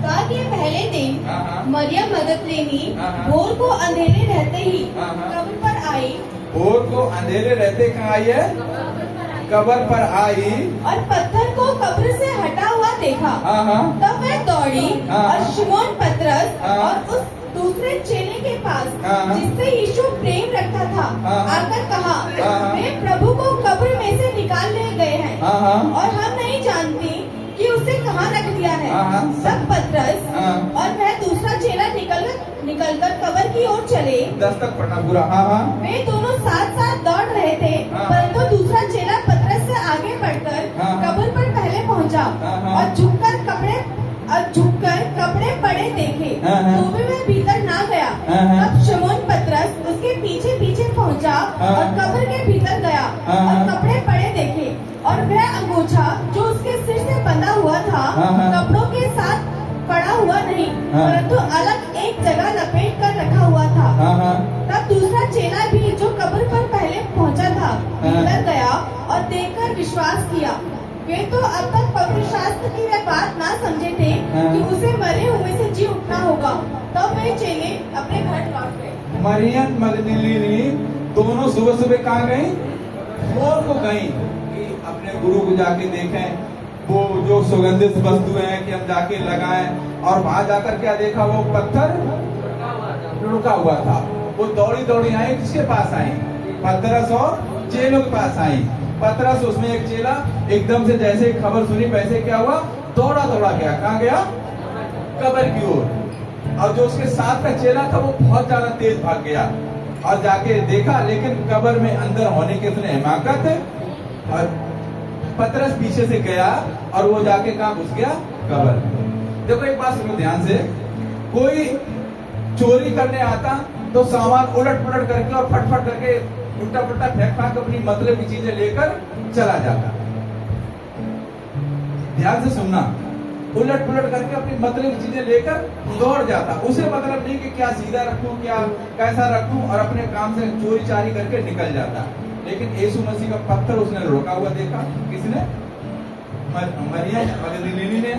कहा कि पहले दिन हाँ। मरियम मगदलेनी हाँ। भोर को अंधेरे रहते ही हाँ। कब्र पर आई भोर को अंधेरे रहते कहाँ आई है? कब्र पर आई और पत्थर को कब्र से हटा हुआ देखा। हाँ। तब वह दौड़ी हाँ। और शिमोन पतरस हाँ। और उस दूसरे चेले के पास हाँ। जिससे यीशु प्रेम रखता था हाँ। आकर कहा, हाँ। वे प्रभु को कब्र में से निकाल ले गए हैं हाँ। और हम नहीं जानती कि उसे कहाँ रख दिया है। हाँ। तब पतरस हाँ। और वह दूसरा चेला निकलकर कब्र की ओर चले। 10 तक पढ़ना पूरा। हाँ। वे दोनों साथ साथ दौड़ रहे थे, हाँ। परंतु दूसरा चेला पतरस से आगे बढ़कर हाँ। कब्र पर पहले पहुंचा हाँ। और झुककर कपड़े पड़े देखे, हाँ। तो भी वह भीतर ना गया। हाँ। तब शिमोन पतरस उसके पीछे पीछे पहुंचा हाँ। और कब्र के भीतर गया हाँ। और कपड़े पड़े देखे और वह अंगोछा जो उसके सिर से बंधा हुआ था हाँ। कपड़ों के साथ पड़ा हुआ नहीं, हाँ। परंतु अलग एक जगह लपेट कर रखा हुआ था। हाँ। तब दूसरा चेला भी जो कब्र पर पहले पहुंचा था भीतर गया और देखकर विश्वास किया। वे तो अब तक पवित्र शास्त्र की वह बात ना समझे थे कि उसे मरे हुए से जी उठना होगा। तब वे चेले अपने घर लौट गए। मरियम मगदलीनी दोनों सुबह सुबह कहाँ गई? भोर को गई कि अपने गुरु को जाके देखें वो जो सुगंधित वस्तु है कि हम जाके लगाएं। और वहां जाकर क्या देखा? वो पत्थर रुका हुआ था। वो दौड़ी दौड़ी आई, किसके पास आई? पतरस और चेलों के पास आई। पतरस उसमें एक चेला एकदम से जैसे खबर सुनी वैसे क्या हुआ? दौड़ा गया। कहाँ गया? कब्र की ओर। और जो उसके साथ का चेला था वो बहुत ज्यादा तेज भाग गया और जाके देखा, लेकिन कब्र में अंदर होने की उसने हिमाकत और पतरस पीछे से गया और वो जाके कहाँ घुस गया? कब्र। देखो एक बात सुनो ध्यान से, कोई चोरी करने आता तो सामान उलट पुलट करके और फटफट करके उल्टा पुल्टा फेंक फाक अपनी मतलब की चीजें लेकर चला जाता। ध्यान से सुनना, उलट पुलट करके अपनी मतलब की चीजें लेकर दौड़ जाता। उसे मतलब नहीं कि क्या सीधा रखूं, क्या कैसा रखूं, और अपने काम से चोरी चारी करके निकल जाता। लेकिन यीशु मसीह का पत्थर उसने रोका हुआ देखा। किसने? मरियम मगदलीनी ने,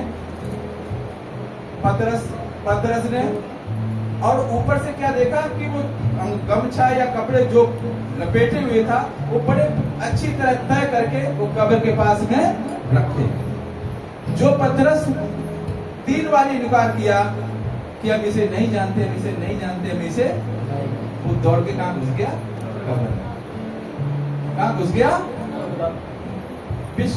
पतरस ने। और ऊपर से क्या देखा कि वो गमछा या कपड़े जो लपेटे हुए था वो बड़े अच्छी तरह तय करके वो कब्र के पास में रखे। जो पतरस 3 बार इनकार किया कि हम इसे नहीं जानते, हम इसे, वो दौड़ के कहाँ घुस गया? कब्र। कहाँ घुस गया? विश्व